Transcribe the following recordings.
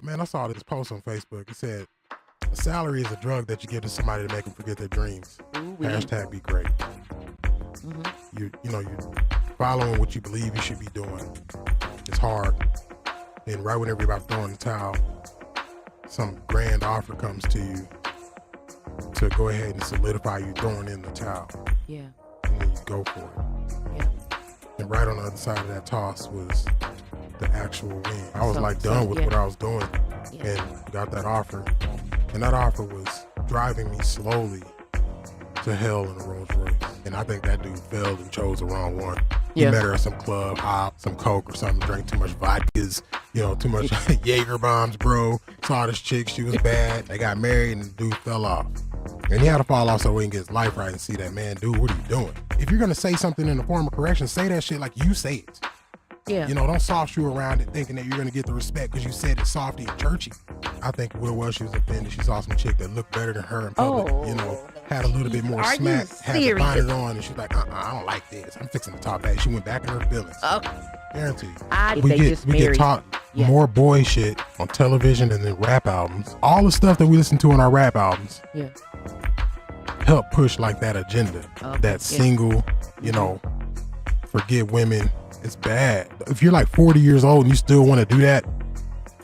Man, I saw this post on Facebook. It said, a salary is a drug that you give to somebody to make them forget their dreams. Ooh-wee. Hashtag be great. You're following what you believe you should be doing. It's hard. And right whenever you're about to throw in the towel, some grand offer comes to you to go ahead and solidify you throwing in the towel. Yeah. And then you go for it. Yeah. And right on the other side of that toss was the actual win. I was done with what I was doing and got that offer. And that offer was driving me slowly to hell in a Rolls Royce. And I think that dude failed and chose the wrong one. He met her at some club, some coke or something, drank too much vodkas, too much Jaeger bombs, bro. Saw this chick, she was bad. They got married and the dude fell off. And he had to fall off so he can get his life right and see that, man, dude, what are you doing? If you're gonna say something in the form of correction, say that shit like you say it. Yeah. Don't soft shoe around it thinking that you're gonna get the respect because you said it softy and churchy. I think what it was, she was offended. She saw some chick that looked better than her in public, had a little bit more smack, had the bonnet on, and she's like, I don't like this. I'm fixing the top hat. She went back in her feelings. Guaranteed. We get taught more boy shit on television and then rap albums. All the stuff that we listen to on our rap albums help push like that agenda. That single, forget women. It's bad. If you're like 40 years old and you still want to do that,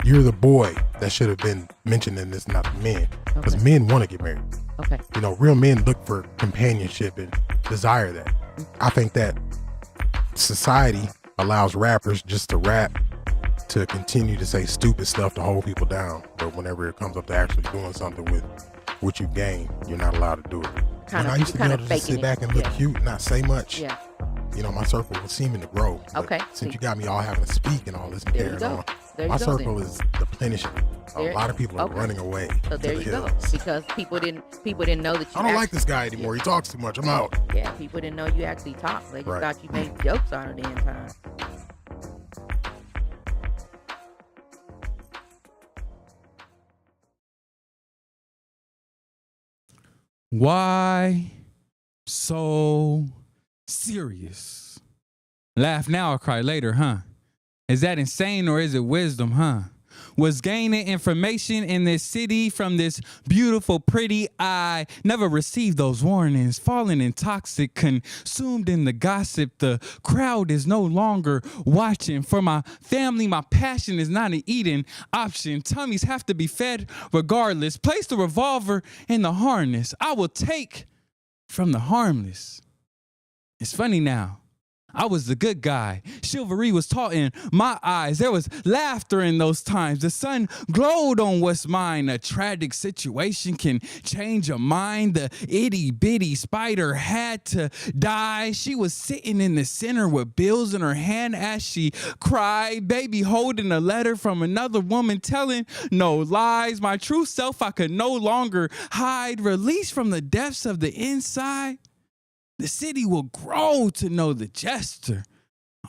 you're the boy that should have been mentioned in this, not the men. Because men want to get married. Real men look for companionship and desire that. I think that society allows rappers just to rap to continue to say stupid stuff to hold people down. But whenever it comes up to actually doing something with what you gain, you're not allowed to do it. I used to be able to just sit back and look cute and not say much. My circle was seeming to grow. Since you got me all having to speak and all this and carrying on, my circle is deplenishing. A lot of people are running away. So there you go. Because people didn't know that you I don't like this guy anymore. He talks too much. I'm out. Yeah, people didn't know you actually talk. They just thought you made jokes on it the entire time. Why so serious? Laugh now or cry later, huh? Is that insane or is it wisdom, huh? Was gaining information in this city from this beautiful, pretty eye. Never received those warnings. Falling in toxic, consumed in the gossip. The crowd is no longer watching. For my family, my passion is not an eating option. Tummies have to be fed regardless. Place the revolver in the harness. I will take from the harmless. It's funny now. I was the good guy. Chivalry was taught in my eyes. There was laughter in those times. The sun glowed on what's mine. A tragic situation can change a mind. The itty bitty spider had to die. She was sitting in the center with bills in her hand as she cried. Baby holding a letter from another woman telling no lies. My true self I could no longer hide. Released from the depths of the inside. The city will grow to know the jester,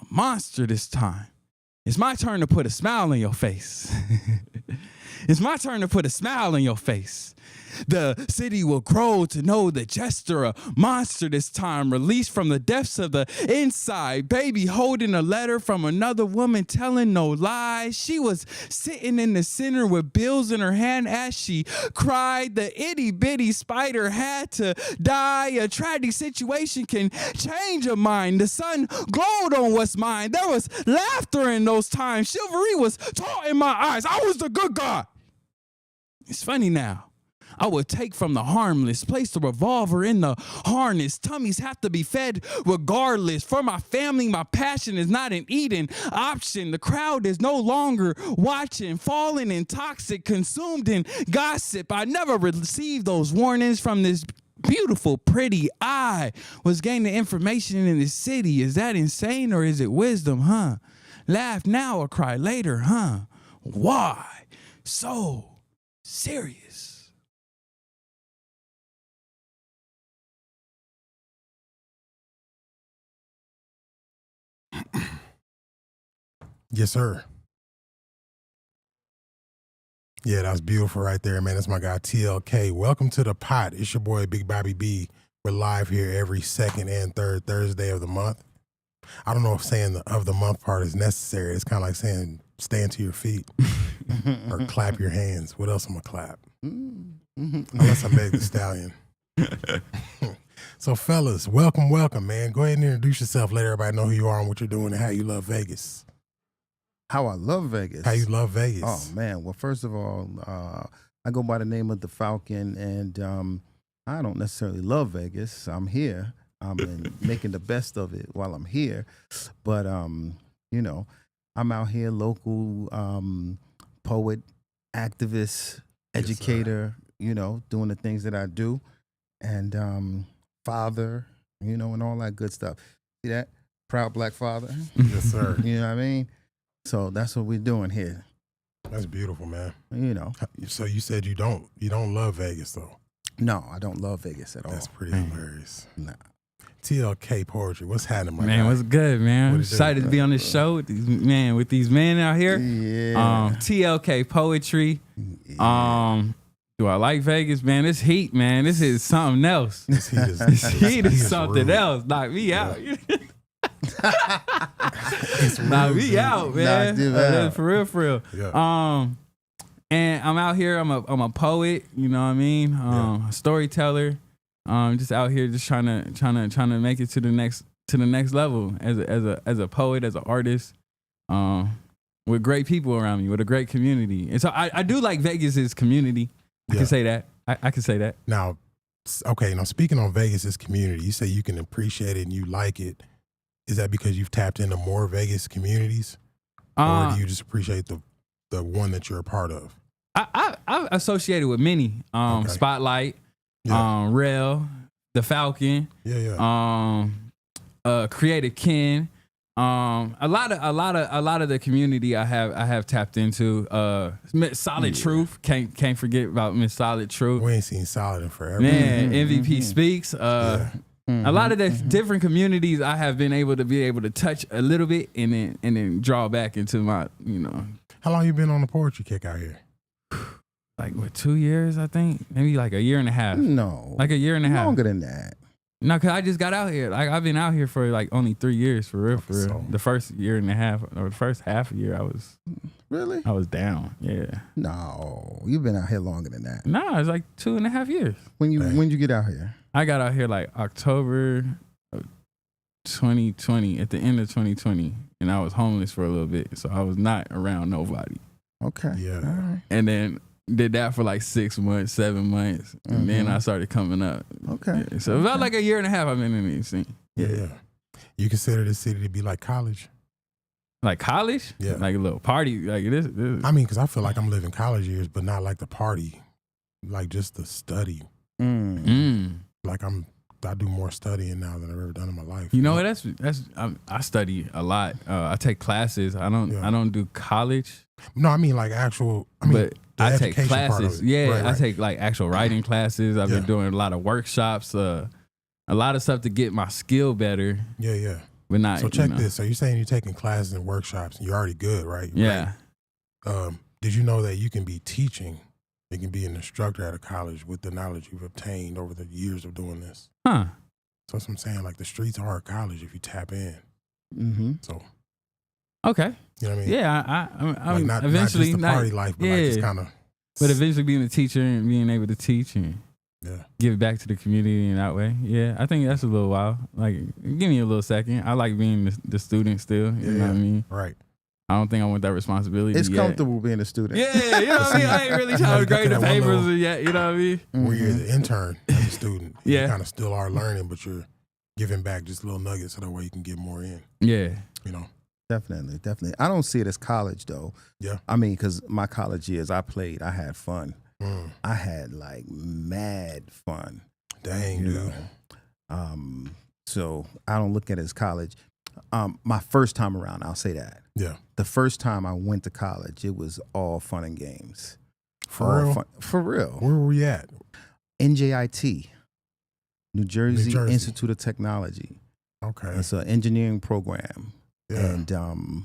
a monster this time. It's my turn to put a smile on your face. It's my turn to put a smile on your face. The city will grow to know the jester, a monster this time, released from the depths of the inside. Baby holding a letter from another woman telling no lies. She was sitting in the center with bills in her hand as she cried. The itty bitty spider had to die. A tragic situation can change a mind. The sun glowed on what's mine. There was laughter in those times. Chivalry was taught in my eyes. I was the good guy. It's funny now. I would take from the harmless, place the revolver in the harness. Tummies have to be fed regardless. For my family, my passion is not an eating option. The crowd is no longer watching, falling in toxic, consumed in gossip. I never received those warnings from this beautiful, pretty eye. Was gaining information in the city. Is that insane or is it wisdom, huh? Laugh now or cry later, huh? Why so serious? Yes, sir. Yeah, that was beautiful right there, man. That's my guy TLK. Welcome to the pot. It's your boy Big Bobby B. We're live here every second and third Thursday of the month. I don't know if saying the of the month part is necessary. It's kind of like saying stand to your feet or clap your hands. What else I'm gonna clap? Unless I'm Meg the Stallion. So, fellas, welcome, man. Go ahead and introduce yourself. Let everybody know who you are and what you're doing and how you love Vegas. How I love Vegas. How you love Vegas. Oh, man. Well, first of all, I go by the name of the Falcon, and I don't necessarily love Vegas. I'm here. I'm making the best of it while I'm here. But, you know, I'm out here, local poet, activist, educator, you know, doing the things that I do. And father, you know, and all that good stuff. See that? Proud black father. Yes, sir. You know what I mean? So that's what we're doing here. That's beautiful, man. You know. So you said you don't love Vegas, though. No, I don't love Vegas at all. That's pretty hilarious. Nah. TLK Poetry, what's happening, my man? guy? What's good, man? What Excited to be on this show with these men out here. Yeah. TLK Poetry. Yeah. Do I like Vegas, man? This heat, man. This is something else. This heat is, This heat is rude. something else. Knock me out. It's Knock rude, me dude. out, man. Knocked him out. For real. Yeah. And I'm out here. I'm a poet. You know what I mean? A storyteller. Just out here, just trying to make it to the next level as a poet, as an artist. With great people around me, with a great community, and so I do like Vegas's community. I can say that. I can say that. Now, okay. Now, speaking on Vegas's community, you say you can appreciate it and you like it. Is that because you've tapped into more Vegas communities, or do you just appreciate the one that you're a part of? I associated with many. Spotlight, Rel, the Falcon, Creative Ken. A lot of the community I have tapped into. Solid Truth, can't forget about Miss Solid Truth. We ain't seen Solid in forever. Man, MVP Speaks. A lot of the different communities I have been able to touch a little bit and then draw back into my, you know. How long you been on the poetry kick out here? Like 2 years, I think. Maybe like a year and a half. No. Like a year and a half. Longer than that. No, cause I just got out here. Like I've been out here for like only 3 years, for real. So. The first year and a half, or the first half a year, I was down. Yeah. No, you've been out here longer than that. No, it's like 2.5 years. When you get out here? I got out here like October of 2020, at the end of 2020, and I was homeless for a little bit, so I was not around nobody. Okay. Yeah. All right. And then did that for like 6 months, 7 months, and then I started coming up. Okay. Yeah, so about like a year and a half I've been in the scene. Yeah. You consider this city to be like college? Like college? Yeah. Like a little party, like this. I mean, because I feel like I'm living college years, but not like the party, like just the study. Like I do more studying now than I've ever done in my life. You know what? That's I study a lot. I take classes. I don't do college. No, I mean like actual. But I take education part of classes. it. Yeah, Right. I take like actual writing classes. I've been doing a lot of workshops. A lot of stuff to get my skill better. Yeah. But not. So check this. So you're saying you're taking classes and workshops, and you're already good, right? Yeah. Right. Did you know that you can be teaching? You can be an instructor at a college with the knowledge you've obtained over the years of doing this. Huh. So that's what I'm saying. Like the streets are a college if you tap in. So. Okay. You know what I mean? Yeah. I mean, not eventually just the party life, but like just kind of. But eventually being a teacher and being able to teach and give back to the community in that way. Yeah, I think that's a little while. Like, give me a little second. I like being the student still. You know what I mean? Right. I don't think I want that responsibility. It's comfortable being a student. Yeah, you know what I mean? I ain't really trying to grade the papers yet. You know what I mean? Where you're the intern as a student. Yeah. You kind of still are learning, but you're giving back just little nuggets so that way you can get more in. Yeah. You know? Definitely. I don't see it as college though. Yeah. I mean, because my college years, I had fun. I had like mad fun. Dang, you dude. know? So I don't look at it as college. My first time around, I'll say that. Yeah. The first time I went to college, it was all fun and games. For real? For real. Where were we at? NJIT, New Jersey Institute of Technology. Okay. It's an engineering program. Yeah. And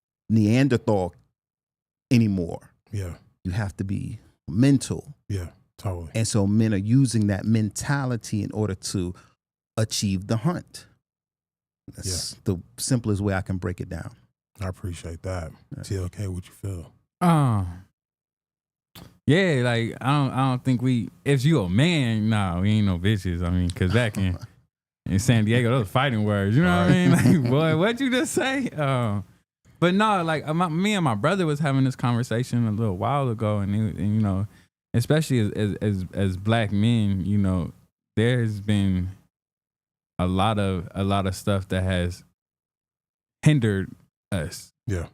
Neanderthal anymore. Yeah. You have to be mental. Yeah, totally. And so men are using that mentality in order to achieve the hunt. That's the simplest way I can break it down. I appreciate that. TLK, what you feel? Yeah, like I don't think if you a man, we ain't no bitches. I mean, cause back in San Diego, those fighting words, you know what I mean? Like, boy, what'd you just say? But no, like me and my brother was having this conversation a little while ago, and you know, especially as black men, you know, there's been a lot of stuff that has hindered us. Yeah.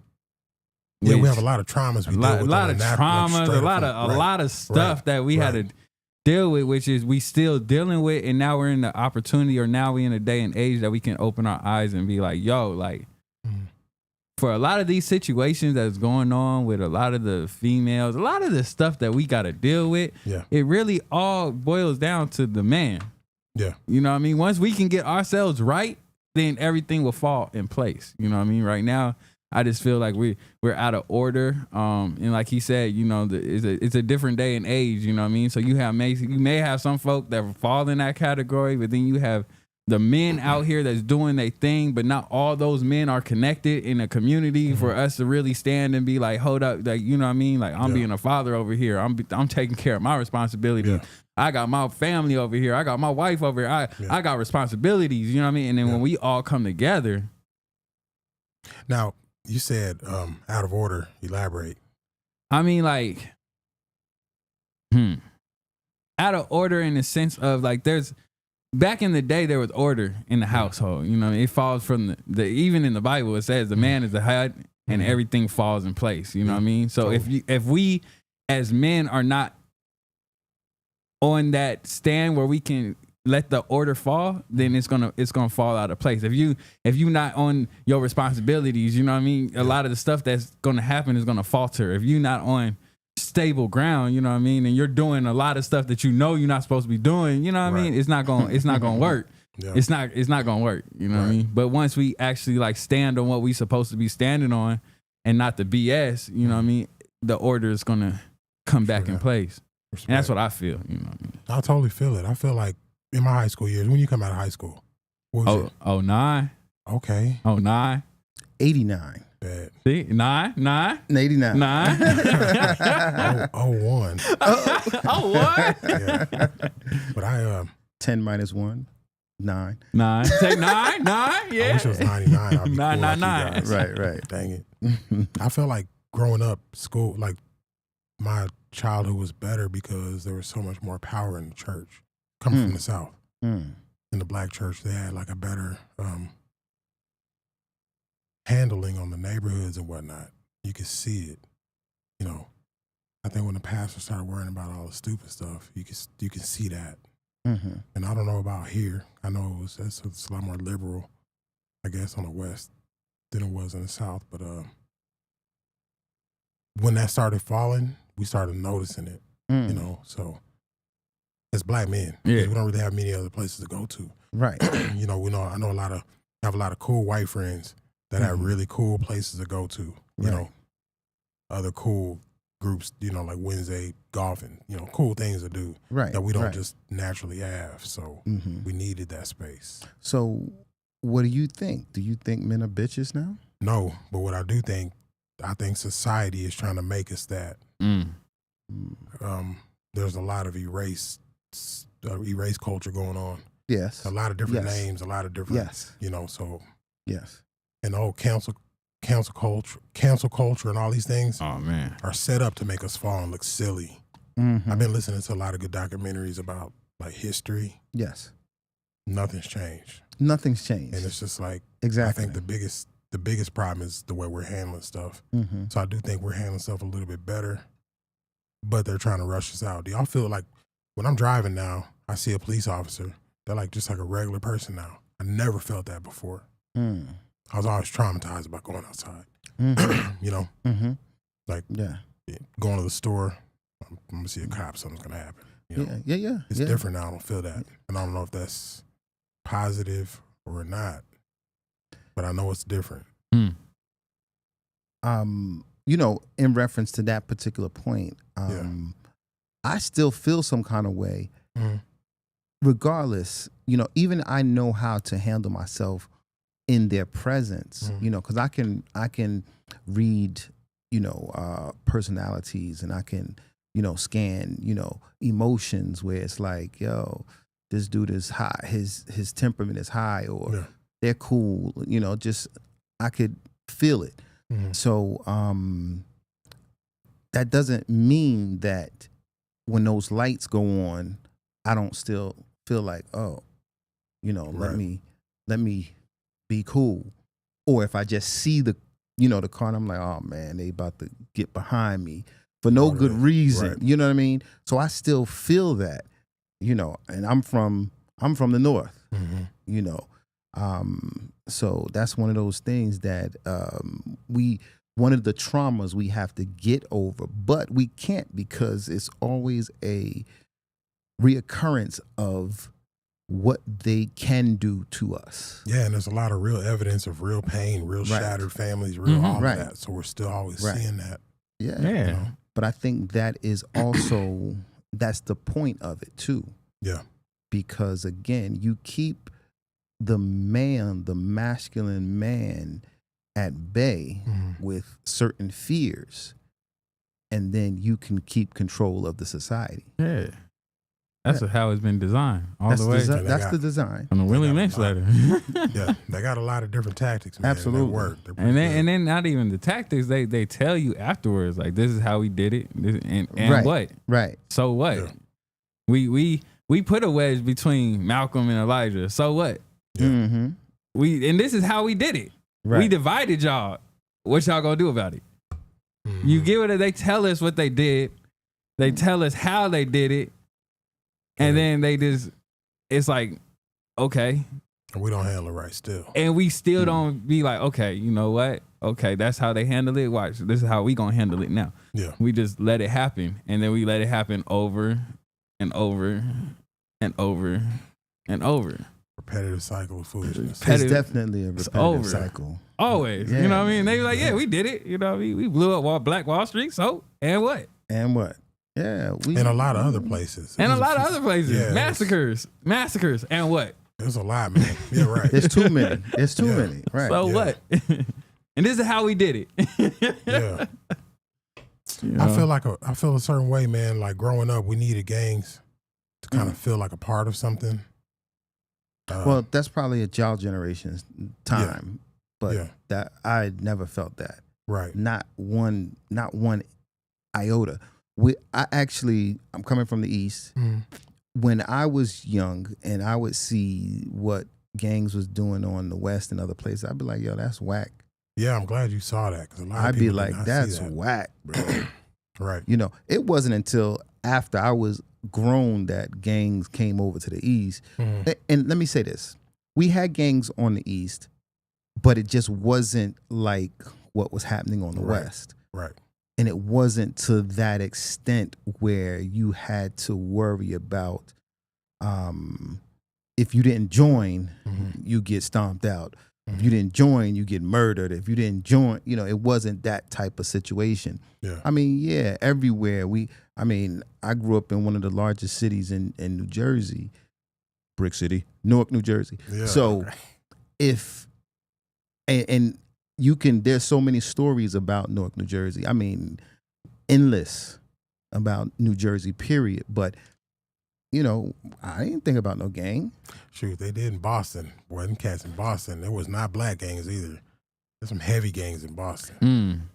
Yeah, we have a lot of traumas. A lot of traumas, a lot of stuff that we had to deal with, which is we still dealing with, and now we're in the opportunity, or now we in a day and age that we can open our eyes and be like, yo, like for a lot of these situations that's going on with a lot of the females, a lot of the stuff that we got to deal with, it really all boils down to the man. Yeah. You know what I mean? Once we can get ourselves right, then everything will fall in place. You know what I mean? Right now, I just feel like we're out of order. And like he said, you know, it's a different day and age, you know what I mean? So you may have some folk that fall in that category, but then you have the men out here that's doing their thing, but not all those men are connected in a community for us to really stand and be like, hold up, like, you know what I mean? Like, I'm being a father over here. I'm taking care of my responsibility. Yeah. I got my family over here. I got my wife over here. I got responsibilities, you know what I mean? And then when we all come together. Now, you said out of order. Elaborate. I mean, like, out of order in the sense of like back in the day there was order in the household. You know, it falls from the even in the Bible it says the man is the head and everything falls in place. You know what I mean? So if we as men are not on that stand where we can let the order fall, then it's gonna fall out of place. If you not on your responsibilities, you know what I mean, a lot of the stuff that's gonna happen is gonna falter. If you're not on stable ground, you know what I mean, and you're doing a lot of stuff that you know you're not supposed to be doing, you know what I mean, it's not gonna work. It's not gonna work, you know what I mean. But once we actually like stand on what we supposed to be standing on and not the BS, you know what I mean, the order is gonna come back in place. And that's what I feel, you know what I mean. I totally feel it. I feel like in my high school years, when you come out of high school, what was it? 09. Okay. 09. 89. Bad. See? 9. 89. 9. 01. 01? Yeah. But I 10 minus 1, 9. 9. Say 9? 9? Yeah. I wish it was 99. I'd be 9. Cool like Right. Dang it. I felt like growing up, school, like my childhood was better because there was so much more power in the church. Coming from the South. In the black church, they had like a better handling on the neighborhoods and whatnot. You could see it. You know, I think when the pastor started worrying about all the stupid stuff, you can see that. And I don't know about here. I know it's a lot more liberal, I guess, on the West than it was in the South. But when that started falling, we started noticing it. You know, so. As black men, we don't really have many other places to go to. Right. You know, I know have a lot of cool white friends that have really cool places to go to. You know, other cool groups, you know, like Wednesday golfing, you know, cool things to do that we don't just naturally have. So we needed that space. So what do you think? Do you think men are bitches now? No, but what I do think, I think society is trying to make us that. There's a lot of erase culture going on. Yes. A lot of different names, a lot of different, you know, so. Yes. And the whole cancel culture and all these things are set up to make us fall and look silly. I've been listening to a lot of good documentaries about like history. Yes. Nothing's changed. Nothing's changed. And it's just like, exactly. I think the biggest problem is the way we're handling stuff. So I do think we're handling stuff a little bit better, but they're trying to rush us out. Do y'all feel like when I'm driving now, I see a police officer, they're like just like a regular person now. I never felt that before. I was always traumatized about going outside. You know? Like going to the store, I'm going to see a cop, something's going to happen. You know? Yeah. It's different now. I don't feel that. And I don't know if that's positive or not, but I know it's different. in reference to that particular point, I still feel some kind of way, regardless. Even I know how to handle myself in their presence. Because I can read, personalities, and I can, scan, emotions where it's like, yo, this dude is high, his temperament is high, or they're cool, just I could feel it. So that doesn't mean that when those lights go on, I don't still feel like, oh, let me be cool. Or if I just see the car, and I'm like, oh man, they about to get behind me for no good reason. Right. You know what I mean? So I still feel that, and I'm from the North, so that's one of those things that one of the traumas we have to get over, but we can't, because it's always a reoccurrence of what they can do to us. Yeah, and there's a lot of real evidence of real pain, real shattered families, real all of that. So we're still always seeing that. Yeah. But I think that is also, that's the point of it too. Yeah. Because again, you keep the masculine man at bay with certain fears, and then you can keep control of the society. Yeah. That's how it's been designed the way. That's the design. On the Willie Lynch letter. Yeah, they got a lot of different tactics, man. Absolutely. That work. And then not even the tactics, they tell you afterwards, like, this is how we did it, and what? Right. So what? Yeah. We put a wedge between Malcolm and Elijah. So what? Yeah. And this is how we did it. Right. We divided y'all. What y'all gonna do about it? You get it? They tell us what they did. They tell us how they did it. And then it's like, okay. And we don't handle it right still. And we still don't be like, okay, you know what? Okay, that's how they handle it. Watch, this is how we gonna handle it now. Yeah. We just let it happen. And then we let it happen over and over and over and over. Repetitive cycle of foolishness. It's definitely a repetitive cycle. Always. Yeah. You know what I mean? They be like, yeah, we did it. You know what I mean? We blew up Black Wall Street. So, and what? Yeah, and a lot of other places. Yeah, massacres, and what? There's a lot, man. Yeah, right. There's too many. Right. So what? And this is how we did it. Yeah. I feel a certain way, man. Like growing up, we needed gangs to kind of feel like a part of something. Well, that's probably a y'all generation's time, but that I never felt that. Right. Not one iota. I'm coming from the East. When I was young and I would see what gangs was doing on the West and other places, I'd be like, yo, that's whack. Yeah, I'm glad you saw that. Cause I'd be like, that's whack, bro. Right. It wasn't until after I was grown that gangs came over to the East. And let me say this. We had gangs on the East, but it just wasn't like what was happening on the West. Right. And it wasn't to that extent where you had to worry about if you didn't join, you get stomped out. If you didn't join, you get murdered. If you didn't join, it wasn't that type of situation. Yeah. I mean, everywhere. I grew up in one of the largest cities in New Jersey, Brick City, Newark, New Jersey. Yeah, so there's so many stories about Newark, New Jersey. I mean, endless about New Jersey, period. But, I didn't think about no gang. Shoot, they did in Boston. Wasn't cats in Boston. There was not black gangs either. There's some heavy gangs in Boston.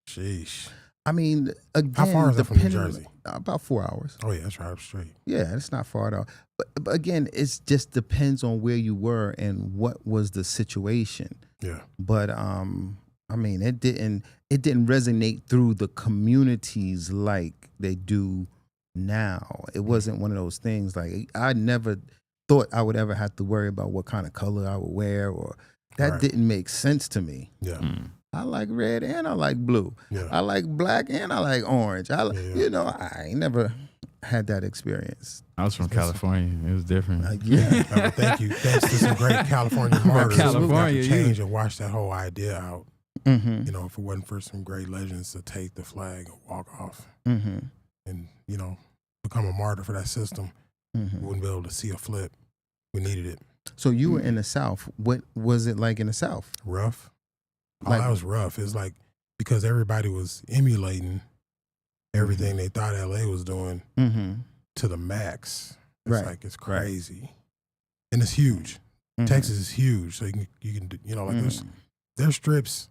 Sheesh. I mean, again, how far is that from New Jersey? About 4 hours. Oh, yeah, that's right up straight. Yeah, it's not far at all. But again, it just depends on where you were and what was the situation. Yeah. But it didn't resonate through the communities like they do now. It wasn't one of those things like I never thought I would ever have to worry about what kind of color I would wear, or that didn't make sense to me. Yeah. I like red and I like blue. Yeah. I like black and I like orange. I ain't never had that experience. I was from California. It was different. Thank you. Thanks to some great California martyrs. California, we got to change and wash that whole idea out. You know, if it wasn't for some great legends to take the flag and walk off and, you know, become a martyr for that system, we wouldn't be able to see a flip. We needed it. So you were in the South. What was it like in the South? Rough. Like, that was rough. It's like because everybody was emulating everything they thought LA was doing to the max. It's like it's crazy, and it's huge. Texas is huge, so you can you know, like there's strips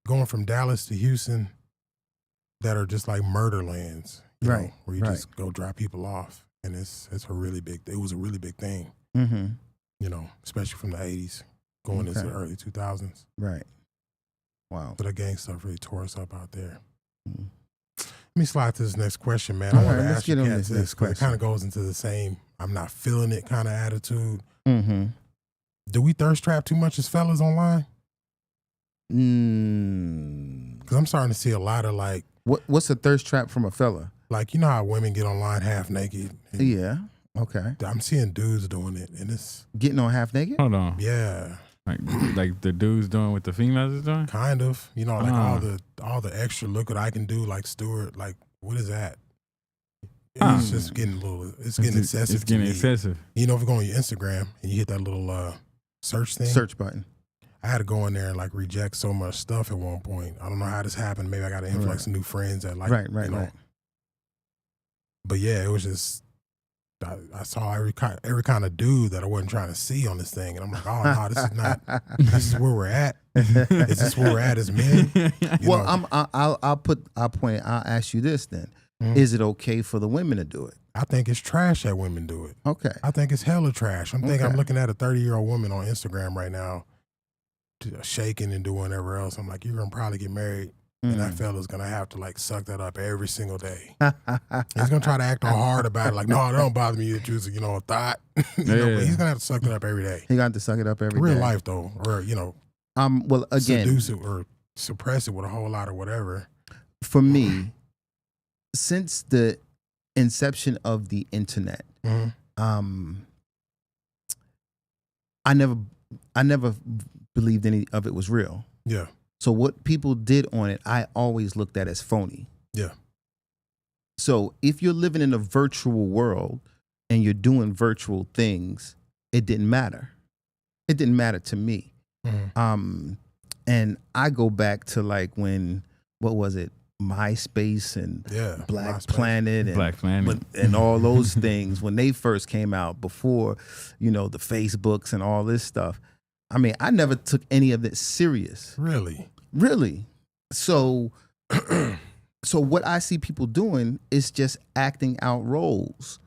going from Dallas to Houston that are just like murder lands, you know, where you just go drop people off, and it's a really big. It was a really big thing, you know, especially from the '80s going into the early 2000s. Right. Wow. So the gang stuff really tore us up out there. Let me slide to this next question, man. I want to ask you this because it kind of goes into the same I'm not feeling it kind of attitude. Do we thirst trap too much as fellas online? Because I'm starting to see a lot of like... What's a thirst trap from a fella? Like, you know how women get online half naked? Yeah, okay. I'm seeing dudes doing it, and it's... Getting on half naked? Hold on. Yeah. Like the dudes doing what the females is doing? Kind of. You know, like all the extra look what I can do, like Stewart, like, what is that? It's just getting a little... It's getting excessive. It's getting excessive. You know, if you go on your Instagram and you hit that little search thing. Search button. I had to go in there and like reject so much stuff at one point. I don't know how this happened. Maybe I got an influx of new friends that like, you know. But yeah, it was just, I saw every kind of dude that I wasn't trying to see on this thing. And I'm like, oh no, this is not, this is where we're at. Is this where we're at as men? Well, I'll ask you this then. Is it okay for the women to do it? I think it's trash that women do it. Okay. I think it's hella trash. I'm looking at a 30-year-old woman on Instagram right now, shaking and doing whatever else. I'm like, you're gonna probably get married, and that fella's gonna have to like suck that up every single day. He's gonna try to act all hard about it, like, no, it don't bother me that you're, you know, a thought. Know, but he's gonna have to suck it up every day. He got to suck it up every day. Real life though, or you know, well, again, seduce it or suppress it with a whole lot of whatever. For me, since the inception of the internet, I never believed any of it was real. Yeah. So what people did on it, I always looked at as phony. Yeah. So if you're living in a virtual world and you're doing virtual things, it didn't matter. It didn't matter to me. And I go back to like when, what was it? MySpace and Black Planet and all those things when they first came out before, you know, the Facebooks and all this stuff. I mean, I never took any of it serious. Really. So what I see people doing is just acting out roles.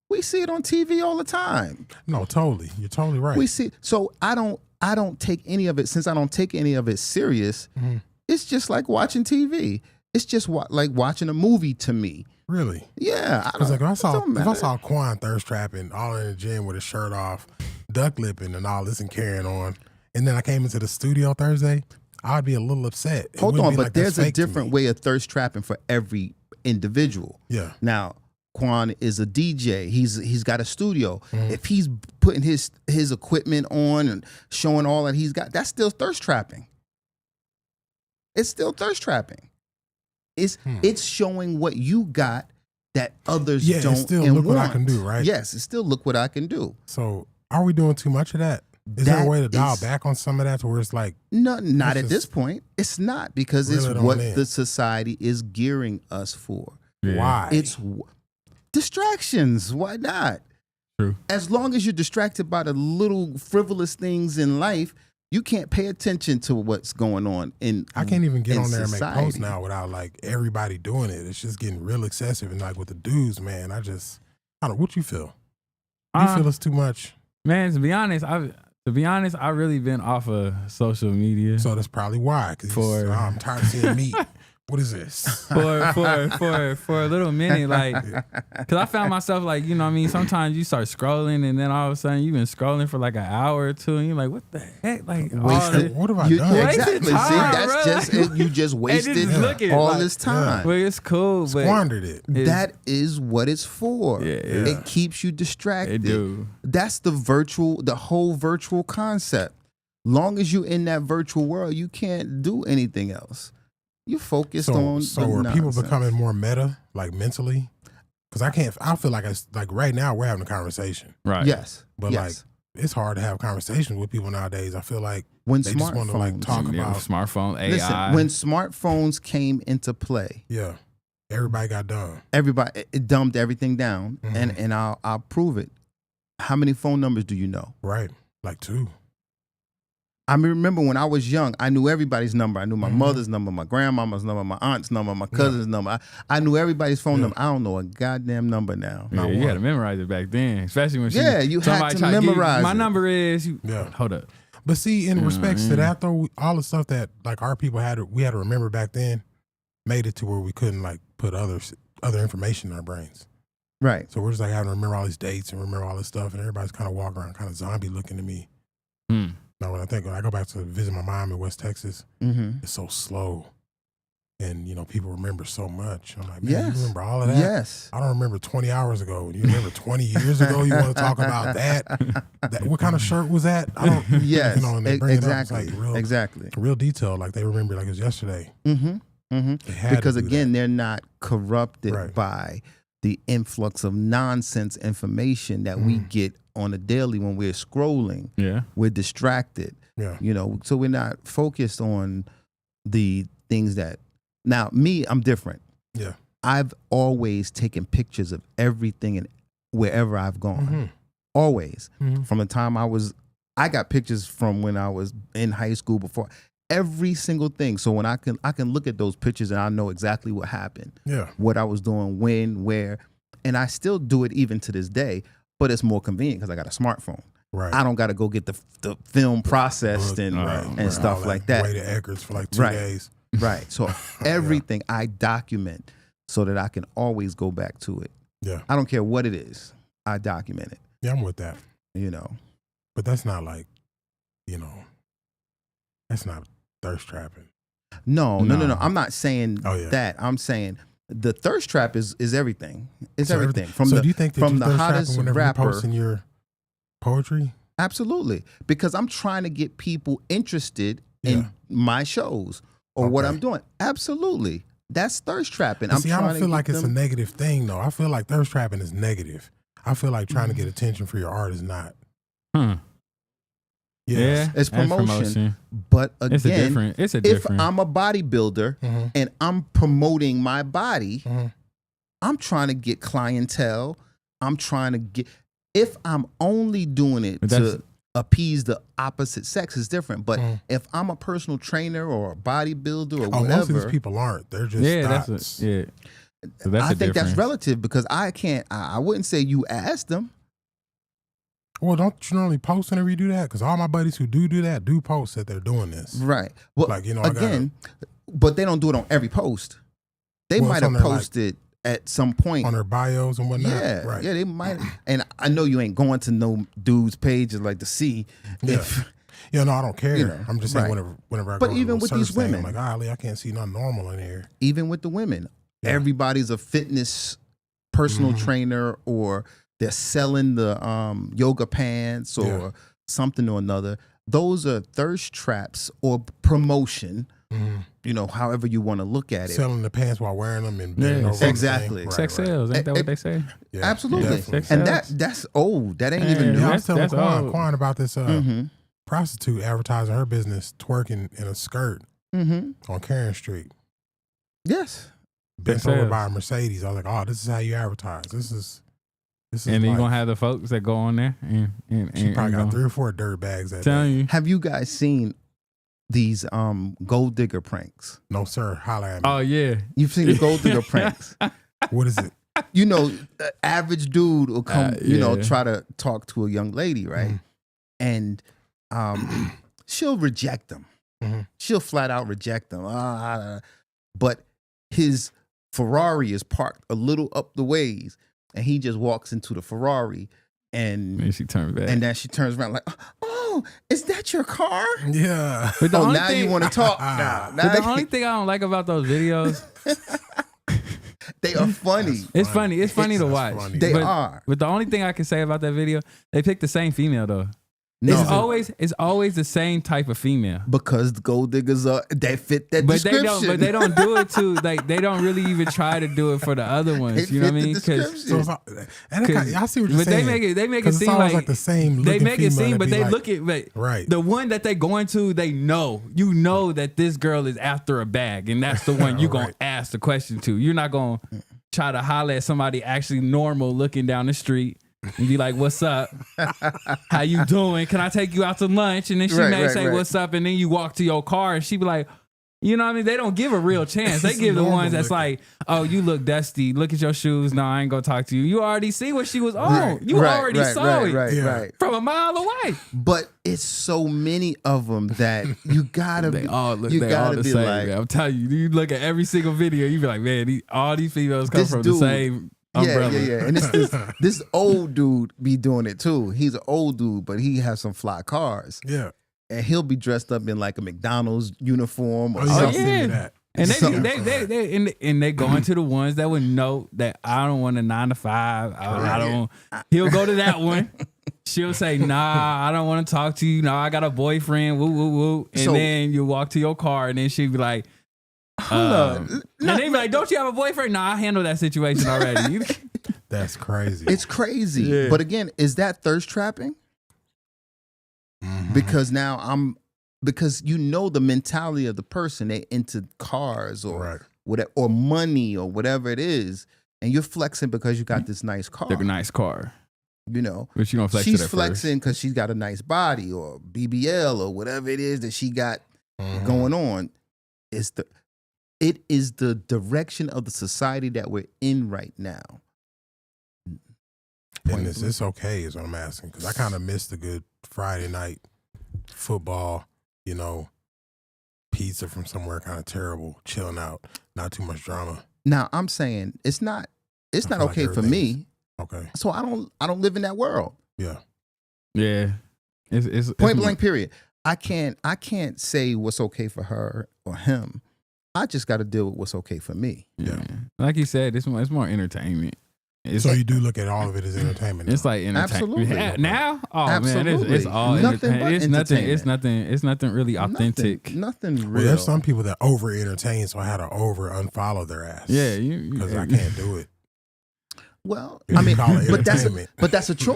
We see it on TV all the time. No, totally. You're totally right. We see. So I don't take any of it. Since I don't take any of it serious, it's just like watching TV. It's just like watching a movie to me. Really? Yeah. It's like if I saw Quan thirst trapping all in the gym with his shirt off, duck lipping and all this and carrying on, and then I came into the studio Thursday, I'd be a little upset. Hold on, but there's a different way of thirst trapping for every individual. Yeah. Now, Quan is a DJ. He's got a studio. If he's putting his equipment on and showing all that he's got, that's still thirst trapping. It's still thirst trapping. It's showing what you got that others don't. It's still look what I can do, right? Yes, it's still look what I can do. So are we doing too much of that? Is there a way to dial back on some of that to where it's like... No, not at this point. It's not, because it's what the society is gearing us for. Why? It's distractions. Why not? True. As long as you're distracted by the little frivolous things in life, you can't pay attention to what's going on in I can't even get on there society. and make posts now without like everybody doing it. It's just getting real excessive. And like with the dudes, man, I don't know. What you feel? You feel it's too much? Man, to be honest, I've really been off of social media. So that's probably why. Because I'm tired of seeing meat. What is this? For a little minute, like, cause I found myself like, you know what I mean? Sometimes you start scrolling and then all of a sudden you've been scrolling for like an hour or two and you're like, what the heck? Like, what have I done? Exactly. Time, see, that's bro. just, you just wasted all this time. Well, it's cool, but squandered it. That is what it's for. Yeah. It keeps you distracted. It do. That's the whole virtual concept. Long as you're in that virtual world, you can't do anything else. You're focused on. So are people becoming more meta, like mentally? Because I feel like it's like right now we're having a conversation. Right. Yes. But like it's hard to have conversations with people nowadays. I feel like when they just want to like talk about smartphone, AI. Listen, when smartphones came into play, yeah, everybody got dumb. Everybody it dumbed everything down, and I'll prove it. How many phone numbers do you know? Right, like 2. I remember when I was young, I knew everybody's number. I knew my mother's number, my grandmama's number, my aunt's number, my cousin's number. I knew everybody's phone number. I don't know a goddamn number now. Yeah, you had to memorize it back then, especially when you had to memorize my number is hold up. But see, in respects to that though, all the stuff that like our people we had to remember back then, made it to where we couldn't like put other information in our brains. Right. So we're just like having to remember all these dates and remember all this stuff, and everybody's kind of walking around kind of zombie looking to me. Now, when I go back to visit my mom in West Texas, it's so slow. And, you know, people remember so much. I'm like, man, you remember all of that? Yes. I don't remember 20 hours ago. You remember 20 years ago? You want to talk about that? What kind of shirt was that? I don't. Yes. You know, and they bring exactly. it up. It's like exactly. Real detail. Like they remember like it was yesterday. Because again, they're not corrupted by the influx of nonsense information that we get on a daily when we're scrolling. Yeah. We're distracted. Yeah. You know, so we're not focused on the things that. Now, me, I'm different. Yeah. I've always taken pictures of everything and wherever I've gone. Always. From the time I got pictures from when I was in high school before. Every single thing. So when I can look at those pictures and I know exactly what happened. Yeah. What I was doing, when, where. And I still do it even to this day, but it's more convenient because I got a smartphone. Right. I don't got to go get the film processed and stuff like that. Wait at Eckerd's for like 2 days. Right. So everything I document so that I can always go back to it. Yeah. I don't care what it is. I document it. Yeah, I'm with that. You know. But that's not like, you know, that's not thirst trapping. No. I'm not saying that. I'm saying the thirst trap is everything. It's everything. Do you think that from you the thirst hottest trapping whenever rapper you're posting your poetry? Absolutely. Because I'm trying to get people interested in my shows or what I'm doing. Absolutely. That's thirst trapping. I don't feel like it's a negative thing, though. I feel like thirst trapping is negative. I feel like trying to get attention for your art is not. Yeah, it's promotion. But again, it's a if I'm a bodybuilder and I'm promoting my body, I'm trying to get clientele. I'm trying to get. If I'm only doing it to appease the opposite sex, is different. But if I'm a personal trainer or a bodybuilder or whatever, most of these people aren't. They're just So I think that's relative because I wouldn't say you asked them. Well, don't you normally post whenever you do that? Because all my buddies who do that do post that they're doing this. Right. Well, like, you know, but they don't do it on every post. They might have posted at some point on their bios and whatnot. Yeah, right. Yeah, they might. And I know you ain't going to no dudes' pages like to see. If, no, I don't care. You know, I'm just saying whenever I go even to with these women, I'm like, I can't see nothing normal in here. Even with the women, everybody's a fitness personal trainer or they're selling the yoga pants or something or another. Those are thirst traps or promotion. You know, however you want to look at it. Selling the pants while wearing them and over exactly. Right, sex sales, ain't that what they say? Yeah, absolutely. And that's old. That ain't even new. I was telling Quan about this prostitute advertising her business twerking in a skirt on Karen Street. Yes. Bent over by a Mercedes. I was like, oh, this is how you advertise. This is and then you're going to have the folks that go on there. And she probably got 3 or 4 dirt bags that day. Have you guys seen these gold digger pranks? No, sir. Holler at me. Oh, yeah. You've seen the gold digger pranks. What is it? You know, the average dude will come, try to talk to a young lady, right? And she'll reject them. She'll flat out reject them. But his Ferrari is parked a little up the ways, and he just walks into the Ferrari, and she turns back. And then she turns around like, oh, is that your car? Yeah. But now you want to talk. But the only thing I don't like about those videos, they are funny. It's funny. It's funny to watch. Funny. They are. But the only thing I can say about that video, they picked the same female though. No, it's always the same type of female. because the gold diggers are that fit that But description. they don't do it to like they don't really even try to do it for the other ones. They You know what I fit the mean? description. So it's like, and I see what you're But saying. they make it 'Cause it's seem always like the same. they looking make it female seem, that but be they like, look at right. the one that they going to. They know that this girl is after a bag, and that's the one you gonna Right. ask the question to. You're not gonna try to holler at somebody actually normal looking down the street. And be like, "What's up? How you doing? Can I take you out to lunch?" And then she may say, "What's up?" And then you walk to your car, and she be like, "You know what I mean?" They don't give a real chance. They It's give the normal ones that's looking. like, "Oh, you look dusty. Look at your shoes. No, I ain't gonna talk to you. You already see what she was on. Right. You already saw it Right, Yeah. right. from a mile away." But it's so many of them that you gotta They be. all look. you They gotta all the be same. like, Man. I'm telling you. You look at every single video. You be like, "Man, all these females come This from dude- the same umbrella." yeah. And it's this old dude be doing it too. He's an old dude, but he has some fly cars, Yeah. and he'll be dressed up in like a McDonald's uniform or Oh, Oh, yeah. something. yeah. That. And Something. they go into the ones that would know that I don't want a 9 to 5. I don't. He'll go to that one. She'll say, "Nah, I don't want to talk to you. No, I got a boyfriend." Woo woo woo. And So- then you walk to your car, and then she'll be like, Hold up. and they be like, "Don't you have a boyfriend?" "Nah, I handled that situation already." That's crazy. It's crazy. Yeah. But again, is that thirst trapping? Mhm. Because now because you know the mentality of the person. They into cars or Right. whatever, or money or whatever it is, and you're flexing because you got this nice car. They're a nice car, You know, but you don't flex. she's it at flexing because she's got a nice body or BBL or whatever it is that she got Mhm. going on. It is the direction of the society that we're in right now. And it's okay, is what I'm asking, because I kind of missed a good Friday night football. You know, pizza from somewhere kind of terrible, chilling out, not too much drama. Now I'm saying it's not I feel like okay for everything's- me. Okay. So I don't live in that world. Yeah. Yeah, it's Point blank period. I can't say what's okay for her or him. I just got to deal with what's okay for me. Yeah, like you said, it's more entertainment. It's So you do look at all of it as entertainment. It's though. like entertainment. Absolutely. Yeah, now, oh man, Absolutely. it's all Nothing entertainment. but It's nothing. entertainment. It's nothing really authentic. Nothing Well, real. there's some people that over entertain, so I had to over unfollow their ass. Yeah, because I can't do it. Well, If I you mean, call it but that's entertainment. a choice.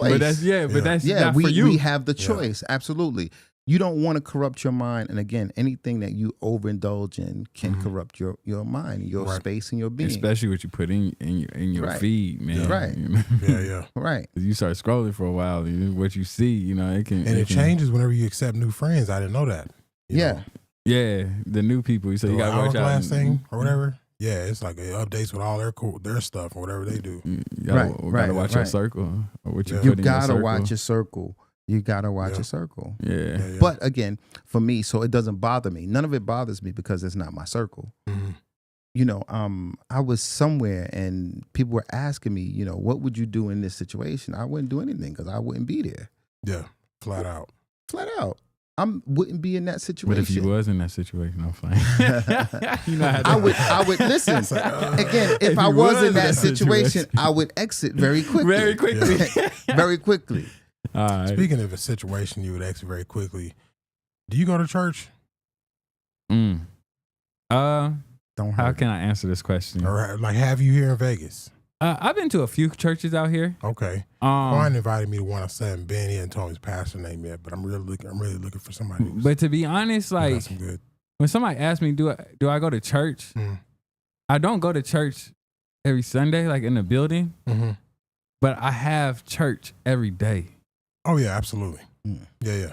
But that's not we for you. we have the Yeah. choice. Absolutely. You don't want to corrupt your mind, and again, anything that you overindulge in can corrupt your mind, your Right. space, and your being. Especially what you put in your Right. feed, man. Right. You know? Yeah. Right. You start scrolling for a while, what you see, it can. And it can- changes whenever you accept new friends. I didn't know that. You Yeah. know, Yeah, the new people. So the you got to watch out. hourglass thing or whatever. Yeah, it's like it updates with all their stuff or whatever they do. You gotta, Right, gotta right, watch your right. circle or what you Yeah. put You in your gotta circle. watch your circle. You gotta watch Yeah. your circle. Yeah. Yeah. But again, for me, so it doesn't bother me. None of it bothers me because it's not my circle. Mhm. I was somewhere and people were asking me, what would you do in this situation? I wouldn't do anything because I wouldn't be there. Yeah, flat out. Flat out. Wouldn't be in that situation. But if you was in that situation, I'm fine. You know how I would listen. It's like, Again, if I you was was in in that that situation, situation. I would exit very quickly. very quickly. Very quickly. All right. Speaking of a situation you would exit very quickly, do you go to church? Mm. Don't How hurt. can I answer this question? Or like have you here in Vegas? I've been to a few churches out here. Okay. Um, Juan invited me to one I haven't been. He hadn't told me his pastor name yet, but I'm really looking for somebody who's but to be honest, got like some good. when somebody asks me, do I go to church? Mm. I don't go to church every Sunday, like in the building, Mm-hmm. but I have church every day. Oh yeah, absolutely. Mm. Yeah.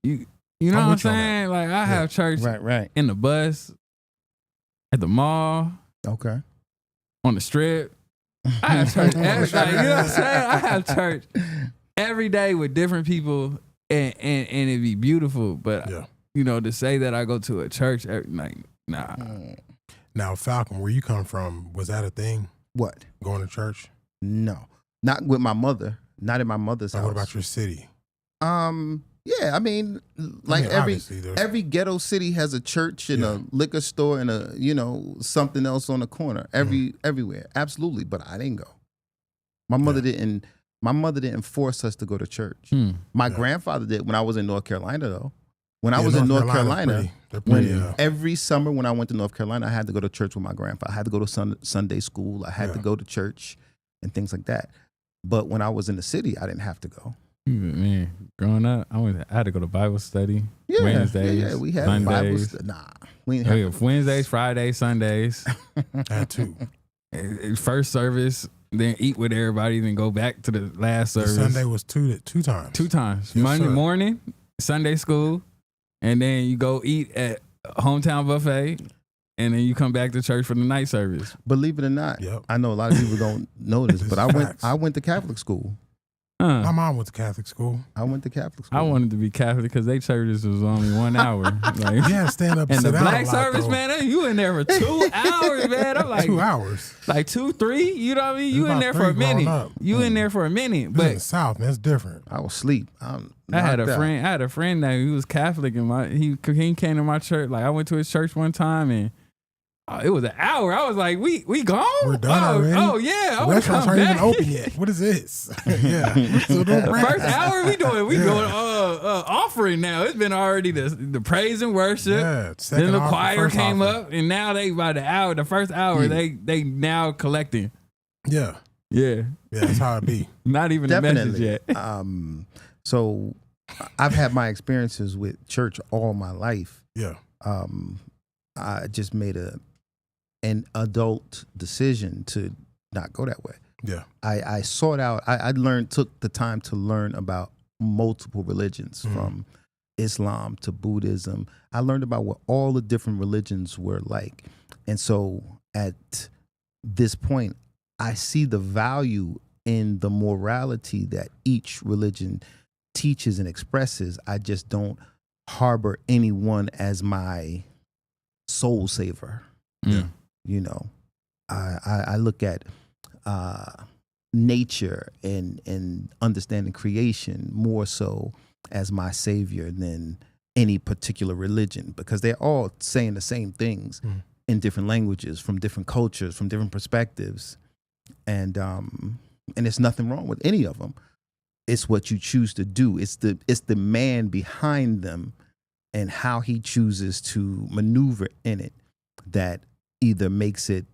You know I'm what I'm with you on that. saying? Like I have church Right. in the bus, at the mall, Okay. on the strip. I have church every day. You know what I'm saying? I have church every day with different people, and it'd be beautiful. But Yeah. to say that I go to a church, nah. Now, Falcon, where you come from, was that a thing? What? Going to church? No. Not with my mother. Not in my mother's Now, house. what about your city? Yeah, I mean, like obviously, there's- every ghetto city has a church and Yeah. a liquor store and a something else on the corner. Everywhere, absolutely. But I didn't go. My mother didn't My mother didn't force us to go to church. My grandfather did when I was in North Carolina, though. When I was in North Carolina, every summer when I went to North Carolina, I had to go to church with my grandfather. I had to go to Sunday school. I had to go to church and things like that. But when I was in the city, I didn't have to go. Man, growing up, I had to go to Bible study Wednesdays. Yeah, we had Sundays. Bible study. We didn't have Wednesdays, Fridays, Sundays. I had two. First service, then eat with everybody, then go back to the last service. Sunday was two times. 2 times. Yes, Monday sir. morning, Sunday school, and then you go eat at Hometown Buffet, and then you come back to church for the night service. Believe it or not, Yep. I know a lot of people don't know this, but Facts. I went to Catholic school. My mom went to Catholic school. I went to Catholic school. I wanted to be Catholic because they churches was only 1 hour. Like, Yeah, stand up and sit the down black a lot, service, though. man, you in there for 2 hours, man. I'm like 2 hours. like 2, 3. You know what I mean? You It's in about there for a 3 growing minute. up. You in there for a minute. But in the But South, man, it's different. I was asleep. I had a friend. I had a friend that he was Catholic, and he came to my church. Like I went to his church one time, and it was an hour. I was like, "We gone? We're done already? Oh yeah, I The wanna restaurants come aren't even back." open yet. What is this? Yeah. So The first hour we doing offering now. It's been already the praise and worship. Yeah. Then the choir came up, and now they by the hour. The first hour they now collecting. Yeah. Yeah, Yeah, that's how it be. not even the message Definitely. yet. So I've had my experiences with church all my life. Yeah. I just made an adult decision to not go that way. Yeah. I sought out. I took the time to learn about multiple religions, from Islam to Buddhism. I learned about what all the different religions were like, and so at this point, I see the value in the morality that each religion teaches and expresses. I just don't harbor anyone as my soul saver. Yeah. You know, I look at nature and understanding creation more so as my savior than any particular religion, because they're all saying the same things in different languages, from different cultures, from different perspectives, and there's nothing wrong with any of them. It's what you choose to do. It's the man behind them and how he chooses to maneuver in it that either makes it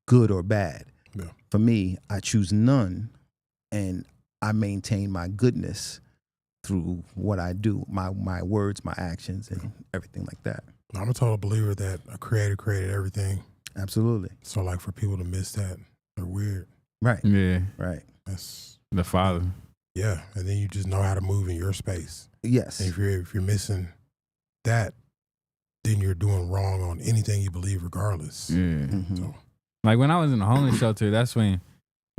good or bad. Yeah. For me, I choose none, and I maintain my goodness through what I do, my words, my actions, and everything like that. I'm a total believer that a creator created everything. Absolutely. So, like, for people to miss that, they're weird. Right. Yeah, Right. That's, the Father. yeah. And then you just know how to move in your space. Yes. And if you're missing that, then you're doing wrong on anything you believe, regardless. Yeah. Mhm. So, Like when I was in the homeless shelter, that's when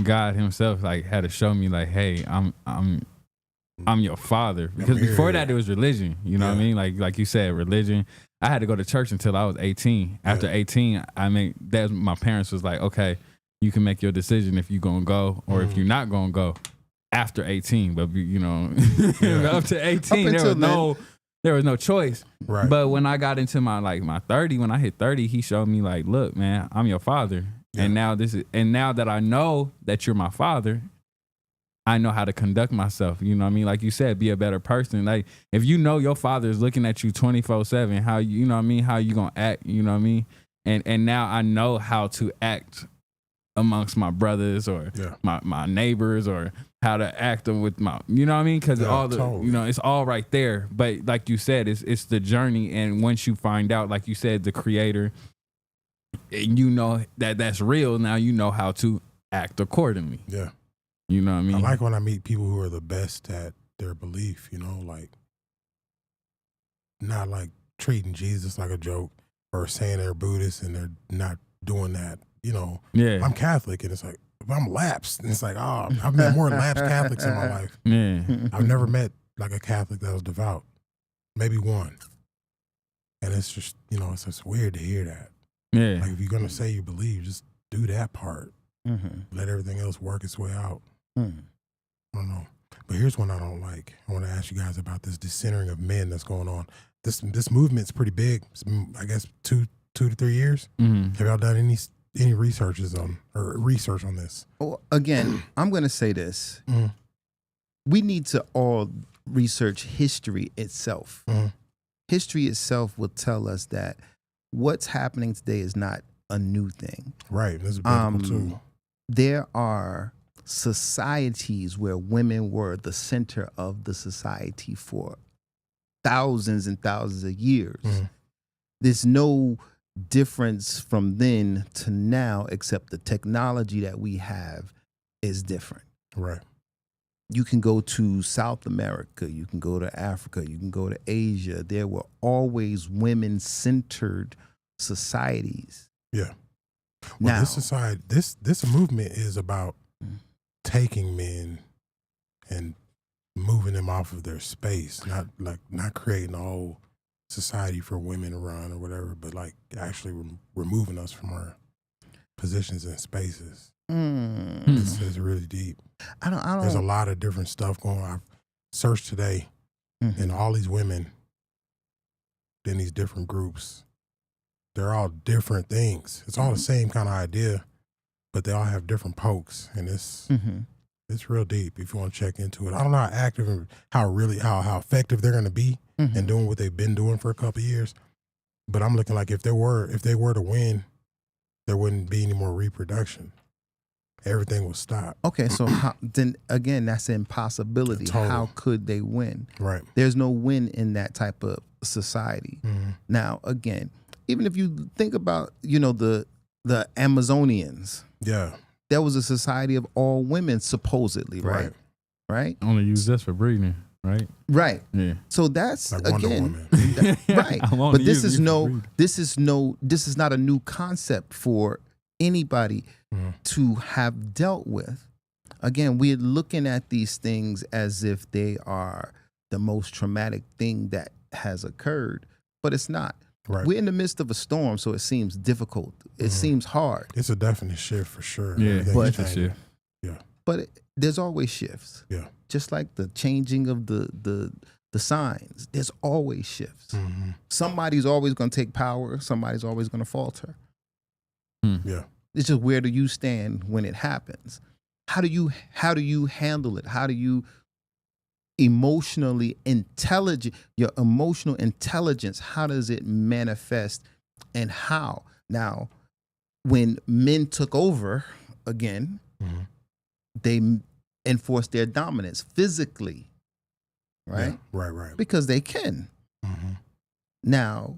God Himself like had to show me like, hey, I'm your Father. Because before that, it was religion. You know what I mean? Like you said, religion. I had to go to church until I was 18. After 18, my parents was like, okay, you can make your decision if you're gonna go or if you're not gonna go after 18. But you know, up to 18, there was no choice. right. But when I got into my 30, when I hit 30, He showed me like, look, man, I'm your Father. Yeah. And now that I know that you're my Father, I know how to conduct myself. You know what I mean? Like you said, be a better person. Like if you know your Father is looking at you 24/7, how you know what I mean? How you gonna act? You know what I mean? And now I know how to act amongst my brothers or my neighbors, or how to act with my, you know what I mean? Because totally. you know, it's all right there. But like you said, it's the journey. And once you find out, like you said, the Creator, and you know that that's real, now you know how to act accordingly. Yeah. You know what I mean? I like when I meet people who are the best at their belief, you know, like not like treating Jesus like a joke or saying they're Buddhist and they're not doing that. You know, Yeah. I'm Catholic, and it's like, I'm lapsed. And it's like, oh, I've met more lapsed Catholics in my life. Yeah. I've never met like a Catholic that was devout. Maybe one. And it's just, you know, it's just weird to hear that. Yeah. Like, if you're going to say you believe, just do that part. Mm-hmm. Let everything else work its way out. Mm. I don't know. But here's one I don't like. I want to ask you guys about this decentering of men that's going on. This movement's pretty big. It's been, I guess, 2 to 3 years. Mm-hmm. Have y'all done any research on this? Well, again, I'm going to say this. we need to all research history itself. History itself will tell us that what's happening today is not a new thing. Right. This is biblical too. There are societies where women were the center of the society for thousands and thousands of years. There's no difference from then to now, except the technology that we have is different. Right. You can go to South America, you can go to Africa, you can go to Asia. There were always women-centered societies. Yeah. Well, Now, this society, this movement is about taking men and moving them off of their space, not creating a whole society for women to run or whatever, but like actually removing us from our positions and spaces. It's really deep. I don't. There's a lot of different stuff going on. I've searched today, and all these women in these different groups, they're all different things. It's all the same kind of idea, but they all have different pokes, and it's real deep if you want to check into it. I don't know how active and how effective they're going to be in doing what they've been doing for a couple of years, but I'm looking like if they were to win, there wouldn't be any more reproduction. Everything will stop. Okay, so then again, that's an impossibility. Totally. How could they win? Right. There's no win in that type of society. Now, again, even if you think about, the Amazonians, there was a society of all women, supposedly, right? Right. Only use this for breeding, right? Right. Yeah. So that's Like Wonder again, Woman. right. But this is not a new concept for anybody to have dealt with. Again, we're looking at these things as if they are the most traumatic thing that has occurred, but it's not. Right. We're in the midst of a storm, so it seems difficult. It seems hard. It's a definite shift for sure. Yeah, Everything's it's a changing. shift. Yeah. But there's always shifts. Yeah. Just like the changing of the signs, there's always shifts. Somebody's always going to take power. Somebody's always going to falter. Yeah. It's just where do you stand when it happens? How do you handle it? How do you emotionally intelligent, your emotional intelligence, how does it manifest and how? Now, when men took over again, they enforced their dominance physically, right? Yeah. Right. Because they can. Now,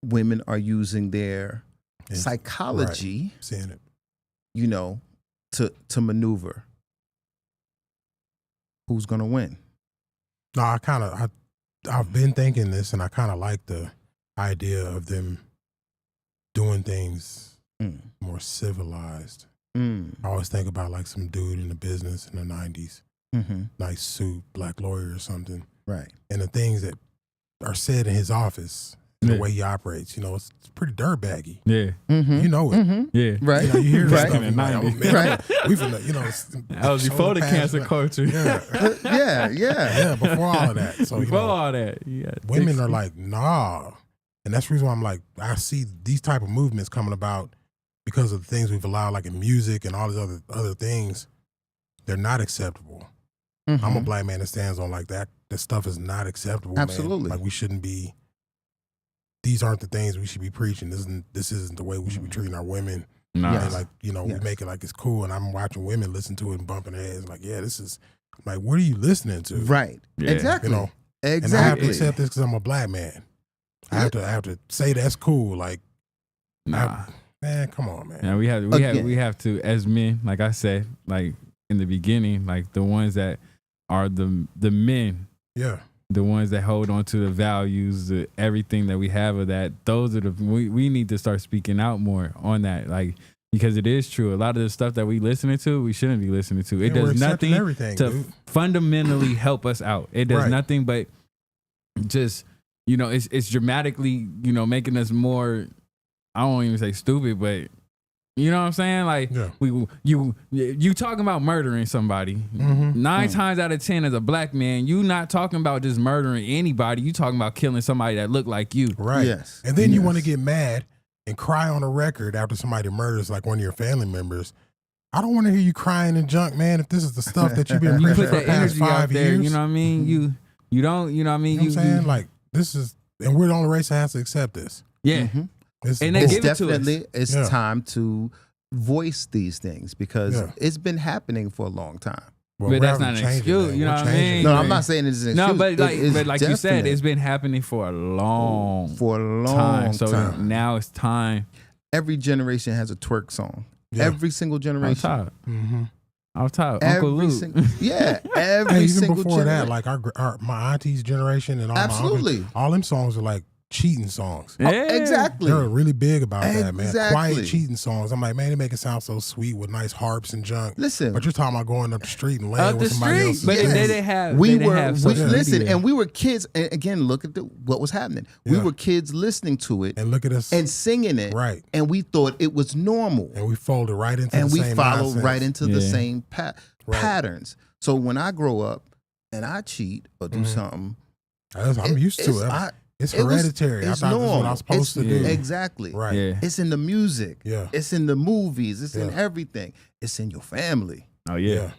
women are using their psychology, seeing it, to maneuver. Who's gonna win? No, I've been thinking this, and I kind of like the idea of them doing things more civilized. I always think about like some dude in the business in the 90s, nice suit, black lawyer or something. Right. And the things that are said in his office, the way he operates, it's pretty dirtbaggy. Yeah. You know it. Yeah. Right. You hear this Right. stuff in the 90s. Right. We've That was before the cancel culture. Yeah. Yeah. Before all of that. So, Before all that. Yeah. women are like, nah. And that's the reason why I'm like, I see these type of movements coming about because of the things we've allowed, like in music and all these other things. They're not acceptable. I'm a black man that stands on like that. That stuff is not acceptable. Absolutely. Man. Like we shouldn't be. These aren't the things we should be preaching. This isn't the way we should be treating our women. Nah. Yes. And like, we make it like it's cool. And I'm watching women listen to it and bumping their heads like, yeah, this is like, what are you listening to? Right. Yeah. Exactly. And I have to Exactly. accept this because I'm a black man. I have to say that's cool. Like, Nah. man, come on, man. Yeah, we have to, as men, like I said, like in the beginning, like the ones that are the men, Yeah. the ones that hold on to the values, everything that we have of that. Those are we need to start speaking out more on that, like because it is true. A lot of the stuff that we listening to, we shouldn't be listening to. It does nothing to fundamentally help us out. It does nothing but just it's dramatically making us more. I won't even say stupid, but you know what I'm saying? Like you talking about murdering somebody. 9 times out of 10 as a black man, you not talking about just murdering anybody. You talking about killing somebody that look like you. Right. Yes. And then you want to get mad and cry on a record after somebody murders like one of your family members I don't want to hear you crying and junk, man. If this is the stuff that you've been You preaching put for that the past energy out 5 there. years, You know what I mean? You don't. You know what I mean? you know what I'm saying? Like this is, and we're the only race that has to accept this. yeah. Mm-hmm. It's, And they It's give it to us. definitely it's Yeah. time to voice these things because Yeah. it's been happening for a long time. well, But we're that's having not to an change it, excuse, man. you know We're what I changing mean? it. No, Right. I'm not saying it's an No, excuse. but It is like you said, definite it's been happening for a long for a long time. So time. now it's time. Every generation has a twerk song. Yeah. Every single Off generation. top. Mm-hmm. Off top. Uncle Every Luke. single, yeah, every Hey, even single before that, generation. like my auntie's generation and all Absolutely. my uncles, all them songs are like cheating songs. Yeah. Exactly. They're really big about that, man. Exactly. Quiet cheating songs. I'm like, man, they make it sound so sweet with nice harps and junk. Listen, But you're talking about going up the street and laying Up the with somebody street. else's But Yes. they didn't have. we they didn't were have we, social listen, media. and we were kids. And again, look at what was happening. We Yeah. were kids listening to it And look at us. and singing it, Right. and we thought it was normal, And we folded right into and the we same followed nonsense. right into the Yeah. same Right. patterns. So when I grow up and I cheat or do Mhm. something, I'm used to it. It's it was- hereditary. I it's thought this is what I normal. was supposed to It's- do. Yeah. Exactly. Right. Yeah. It's in the music. Yeah. It's in the movies. It's in Yeah. everything. It's in your family. Oh yeah. Yeah.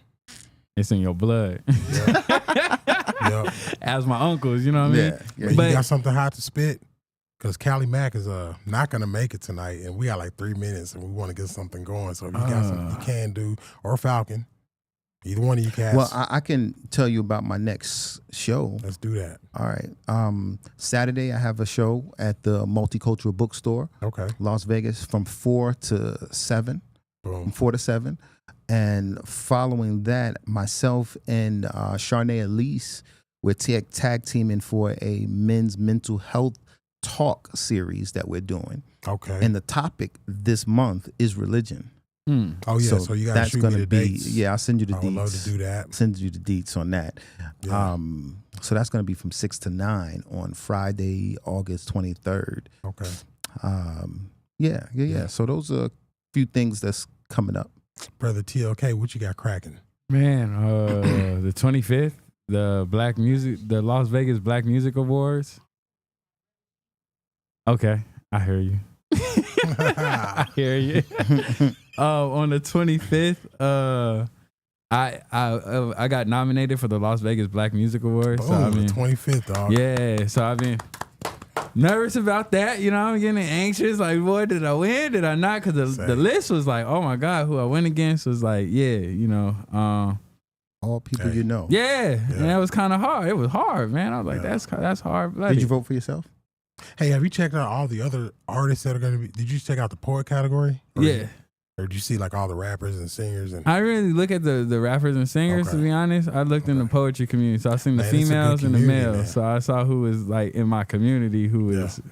It's in your blood. Yeah. As my uncles, you know what I mean? Yeah. But But- you got something hot to spit? Because Callie Mack is not going to make it tonight. And we got like 3 minutes and we want to get something going. So if you got something you can do, or Falcon, either one of you cats, Well, I can tell you about my next show. let's do that. All right. Saturday, I have a show at the Multicultural Bookstore, Okay. Las Vegas, from 4 to 7. From Boom. 4 to 7. And following that, myself and Sharnae Elise, we're tag teaming for a men's mental health talk series that we're doing. Okay. And the topic this month is religion. Hmm. Oh, yeah. So you got to that's shoot gonna me the be dates. yeah. I'll send you the I deets. would love to do that. Send you the deets on that. Yeah. So that's going to be from 6 to 9 on Friday, August 23rd. Okay. Yeah. So those are a few things that's coming up. Brother TLK, what you got cracking? Man, the 25th, the Las Vegas Black Music Awards. Okay, I hear you. I hear you. On the 25th, I got nominated for the Las Vegas Black Music Awards. Boom, So, I mean, the 25th, dog. yeah, so I've been nervous about that. You know, I'm getting anxious. Like, boy, did I win? Did I not? Because the list was like, oh my God, who I went against was like, yeah, you know, All people Hey. you know. yeah, and that was kind of hard. It was hard, man. I was like, Yeah. that's hard. Did you vote for yourself? Hey, have you checked out all the other artists that are going to be? Did you check out the poet category? Or Yeah. Or did you see like all the rappers and singers? And I really look at the rappers and singers, to Okay. be honest. I looked in the Okay. poetry community. So I seen the Man, it's a good females and the community, males. man. So I saw who was like in my community who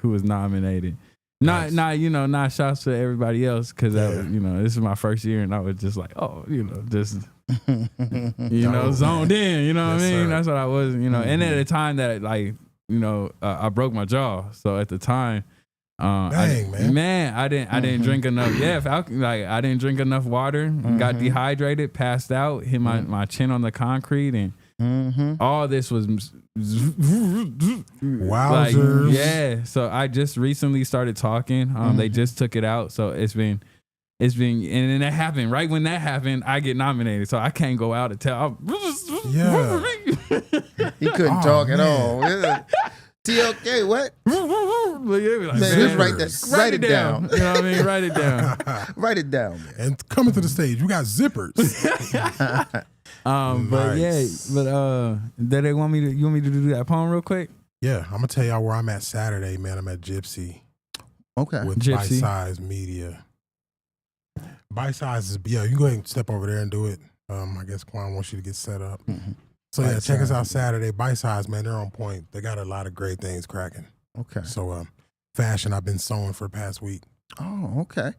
was nominated. Nice. Not shots to everybody else because Yeah. this is my first year and I was just like, just Dope, zoned man. in. You know what Yes, I mean? sir. That's what I was. And at the time that I broke my jaw. So at the time. Dang, man. I didn't drink enough. Yeah, I didn't drink enough water. Got dehydrated, passed out, hit my chin on the concrete, and all this was Wowzers. yeah. So I just recently started talking. They just took it out, so it's been, and then that happened. Right when that happened, I get nominated, so I can't go out and tell. Yeah. He couldn't Oh, talk at man. all. Yeah. TLK, what? Like, Man, man, just write it down. You know what I mean? Write it down. Write it down, man. And coming to the stage, we got zippers. But yeah, Nice. but do they want me to? You want me to do that poem real quick? Yeah, I'm gonna tell y'all where I'm at Saturday, man. I'm at Gypsy Okay. with Gypsy. Bite Size Media. Bite Size is you go ahead and step over there and do it. I guess Quan wants you to get set up. Mhm. So yeah, Bite check us Size. out Saturday. Bite Size, man, they're on point. They got a lot of great things cracking. Okay. So fashion I've been sewing for the past week. Oh, okay.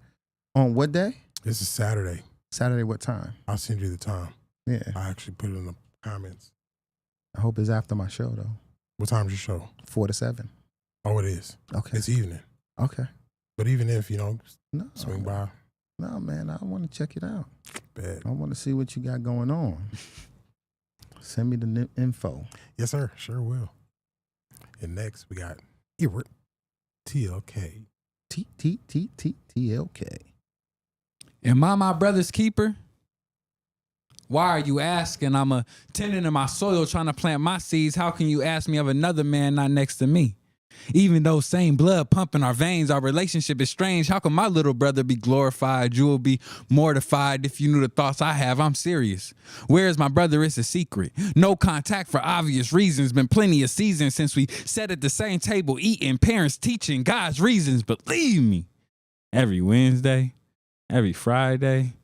On what day? This is Saturday. Saturday, what time? I'll send you the time. Yeah. I actually put it in the comments. I hope it's after my show, though. What time's your show? 4 to 7. Oh, it is. Okay. It's evening. Okay. But even if, No. swing by, No, man. I want to check it out. bad. I want to see what you got going on. Send me the info. Yes, sir. Sure will. And next we got Everett TLK. TLK. Am I my brother's keeper? Why are you asking? I'm a tenant in my soil trying to plant my seeds. How can you ask me of another man not next to me? Even though same blood pumping our veins, our relationship is strange. How can my little brother be glorified? You will be mortified if you knew the thoughts I have. I'm serious. Where is my brother? It's a secret. No contact for obvious reasons. Been plenty of seasons since we sat at the same table eating, parents teaching, God's reasons. Believe me, every Wednesday, every Friday,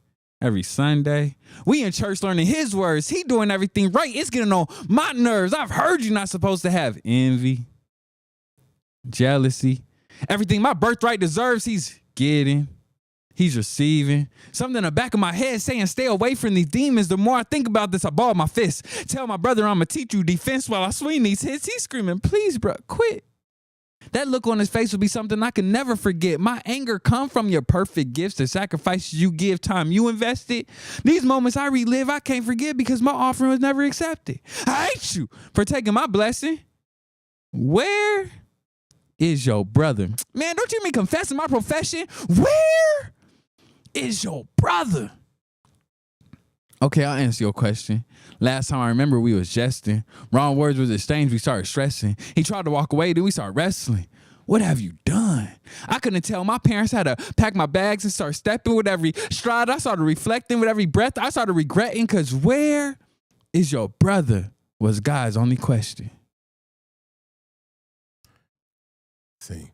every Sunday, we in church learning his words. He doing everything right. It's getting on my nerves. I've heard you're not supposed to have envy, jealousy, everything my birthright deserves, he's getting, he's receiving. Something in the back of my head saying stay away from these demons. The more I think about this, I ball my fist. Tell my brother I'm gonna teach you defense while I swing these hits. He's screaming, please, bro, quit. That look on his face will be something I can never forget. My anger come from your perfect gifts, the sacrifices you give, time you invested. These moments I relive, I can't forget because my offering was never accepted. I hate you for taking my blessing. Where is your brother? Man, don't you mean confessing my profession? Where is your brother? Okay, I'll answer your question. Last time I remember we was jesting. Wrong words was exchanged, we started stressing. He tried to walk away, then we started wrestling. What have you done? I couldn't tell my parents how to pack my bags and start stepping with every stride. I started reflecting with every breath. I started regretting because where is your brother was God's only question. See.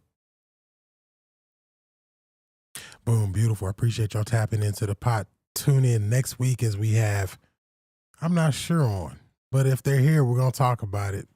Boom, beautiful. I appreciate y'all tapping into the pot. Tune in next week as we have, I'm not sure on, but if they're here, we're going to talk about it.